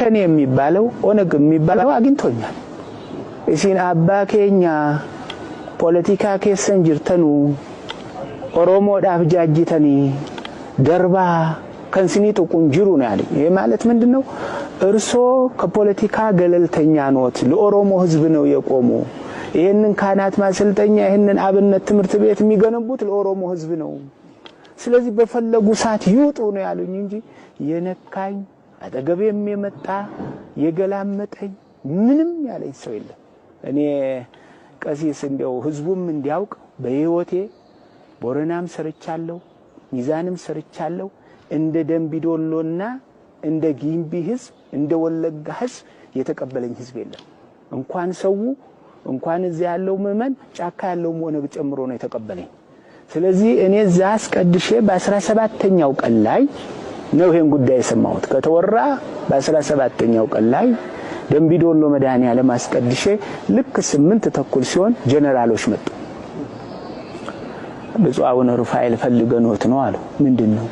ሸኔ የሚባለው ኦነግ የሚባለው አግኝቶኛል እሲን አባከኛ ፖለቲካ ከሰን ጅርተኑ ኦሮሞ ዳፍጃጅተኒ ደርባ ከንስኒ ጥቁን ጅሩ ነው ያለኝ ይሄ ማለት ምንድነው እርሶ ከፖለቲካ ገለልተኛ ኖት ለኦሮሞ ህዝብ ነው የቆሙ ይሄንን ካናት ማሰልጠኛ ይሄንን አብነት ትምርት ቤት የሚገነቡት ለኦሮሞ ህዝብ ነው ስለዚህ በፈለጉ ሰዓት ይውጡ ነው ያሉኝ እንጂ የነካኝ አጠገቤም የመጣ የገላመጠኝ ምንም ያለኝ ሰው የለም እኔ ቀሲስ እንደው ህዝቡም እንዲያውቅ በህይወቴ ቦረናም ሰርቻለሁ ሚዛንም ሰርቻለሁ እንደ ደምቢዶሎና እንደ ጊምቢ ህዝብ እንደ ወለጋ ህዝብ የተቀበለኝ ህዝብ የለም እንኳን ሰው እንኳን እዚህ ያለው መመን ጫካ ያለው ሆነ ጨምሮ ነው የተቀበለኝ ስለዚህ እኔ ዛስ ቀድሼ በ17ኛው ቀን ላይ ነው ይሄን ጉዳይ የሰማሁት ከተወራ በ17ኛው ቀን ላይ ደምቢዶሎ መዳኒ ያለ ማስቀድሼ ልክ 8 ተኩል ሲሆን ጀነራሎች መጡ በጿውነ ሩፋኤል ፈልገኖት ነው አሉ ምንድነው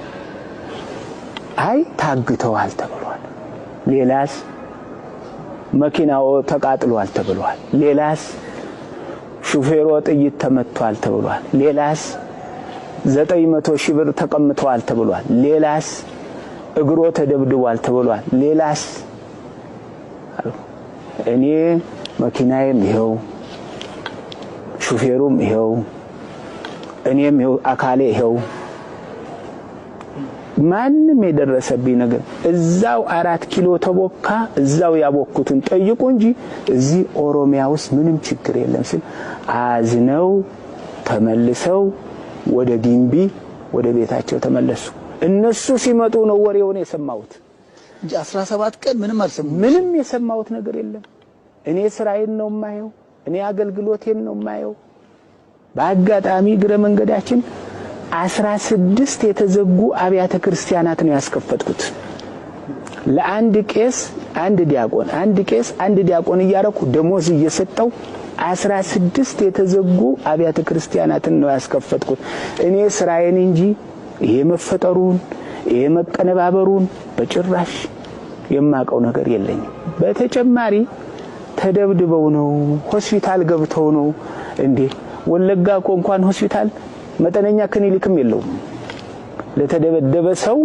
አይ ታግተዋል ተብሏል ሌላስ መኪናው ተቃጥሏል ተብሏል ሌላስ ሹፌሩ ጥይት ተመቷል ተብሏል ሌላስ 900 ሺህ ብር ተቀምጧል ተብሏል ሌላስ እግሮ ተደብድቧል ተብሏል ሌላስ እኔ መኪናዬም ይሄው ሹፌሩም ይሄው እኔም ይሄው አካሌ ይሄው ማንንም የደረሰብኝ ነገር እዛው 4 ኪሎ ተቦካ እዛው ያቦኩትን ጠይቁ እንጂ እዚህ ኦሮሚያ ውስጥ ምንም ችግር የለም ሲል አዝነው ተመልሰው ወደ ጊምቢ ወደ ቤታቸው ተመለሱ እነሱ ሲመጡ ነው ወሬውን የሰማሁት እንጂ 17 ቀን ምንም የሰማሁት ነገር የለም እኔ ስራዬን ነው ማየው እኔ አገልግሎቴን ነው ማየው በአጋጣሚ ግረ መንገዳችን 16 የተዘጉ አብያተ ክርስቲያናት ነው ያስከፈትኩት ለአንድ ቄስ አንድ ዲያቆን እያረኩ ደሞዝ እየሰጠው 16 የተዘጉ አብያተ ክርስቲያናትን ነው ያስከፈትኩት እኔ ስራዬን እንጂ ይሄ መፈጠሩን ይሄ መቀነባበሩን በጭራሽ የማቀው ነገር የለኝም በተጨማሪ ተደብድበው ነው ሆስፒታል ገብተው ነው እንዴ ወለጋ እንኳን ሆስፒታል መጠነኛ ክሊኒክም የለውም ለተደበደበ ሰው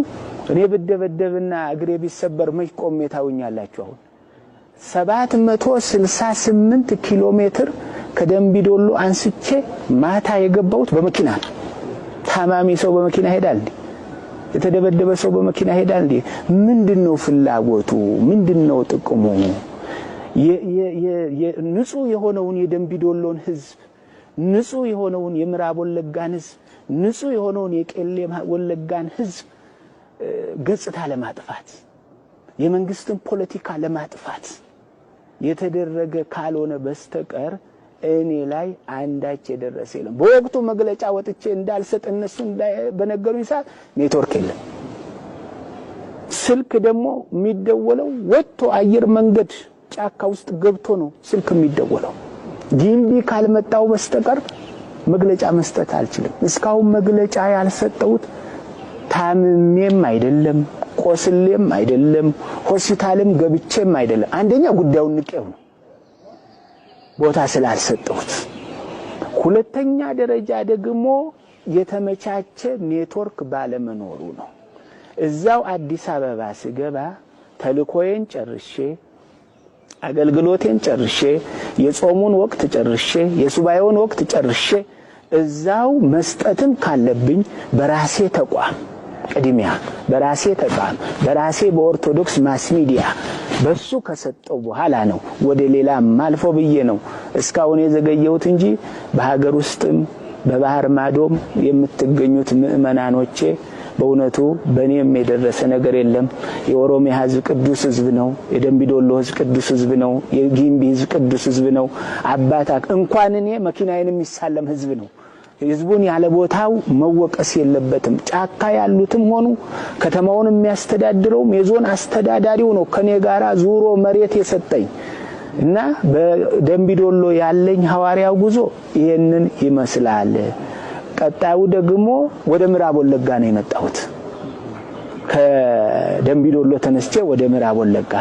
እኔ በደበደብና እግሬ ቢሰበር መቆም የታውኛላችሁ አሁን 768 ኪሎ ሜትር ከደምቢዶሎ አንስቼ ማታ የገባሁት በመኪና ታማሚ ሰው በመኪና ሄዳል የተደበደበ ሰው በመኪና ሄዳል ምንድነው ፍላጎቱ ምንድነው ጥቅሙ ንጹህ የሆነውን የደምቢዶሎን ህዝብ ንጹህ የሆነውን የምዕራብ ወለጋን ህዝብ ንጹህ የሆነውን የቄለም ወለጋን ህዝብ ገጽታ ለማጥፋት የመንግስትን ፖለቲካ ለማጥፋት የተደረገ ካልሆነ በስተቀር እኔ ላይ አንዳች የደረሰ የለም በወቅቱ መግለጫ ወጥቼ እንዳልሰጥ እነሱ በነገሩኝ ሰዓት ኔትወርክ የለም ስልክ ደግሞ የሚደወለው ወጥቶ አየር መንገድ ጫካ ውስጥ ገብቶ ነው ስልክ የሚደወለው ጊምቢ ካልመጣው በስተቀር መግለጫ መስጠት አልችልም እስካሁን መግለጫ ያልሰጠውት ታምሜም አይደለም ቆስሌም አይደለም ሆስፒታልም ገብቼም አይደለም አንደኛ ጉዳዩን ንቀው ነው ቦታ ስላልሰጠውት ሁለተኛ ደረጃ ደግሞ የተመቻቸ ኔትወርክ ባለመኖሩ ነው እዛው አዲስ አበባ ስገባ ተልኮዬን ጨርሼ አገልግሎቴን ጨርሼ የጾሙን ወቅት ጨርሼ የሱባኤውን ወቅት ጨርሼ እዛው መስጠትም ካለብኝ በራሴ ተቋም ቅድሚያ በራሴ ተቋም በራሴ በኦርቶዶክስ ማስ ሚዲያ በሱ ከሰጠው በኋላ ነው ወደ ሌላ ማልፎ ብዬ ነው እስካሁን የዘገየሁት እንጂ በሀገር ውስጥም በባህር ማዶም የምትገኙት ምእመናኖቼ በእውነቱ በእኔም የደረሰ ነገር የለም የኦሮሚያ ህዝብ ቅዱስ ህዝብ ነው የደምቢዶሎ ህዝብ ቅዱስ ህዝብ ነው የጊምቢ ህዝብ ቅዱስ ህዝብ ነው አባታክ እንኳን እኔ መኪናዬንም ይሳለም ህዝብ ነው ህዝቡን ያለ ቦታው መወቀስ የለበትም ጫካ ያሉትም ሆኑ ከተማውን የሚያስተዳድረው የዞን አስተዳዳሪው ነው ከኔ ጋራ ዙሮ መሬት የሰጠኝ እና በደምቢዶሎ ያለኝ ሐዋርያው ጉዞ ይሄንን ይመስላል ቀጣዩ ደግሞ ወደ ምዕራብ ወለጋ ነው የመጣሁት ከደምቢዶሎ ተነስቼ ወደ ምዕራብ ወለጋ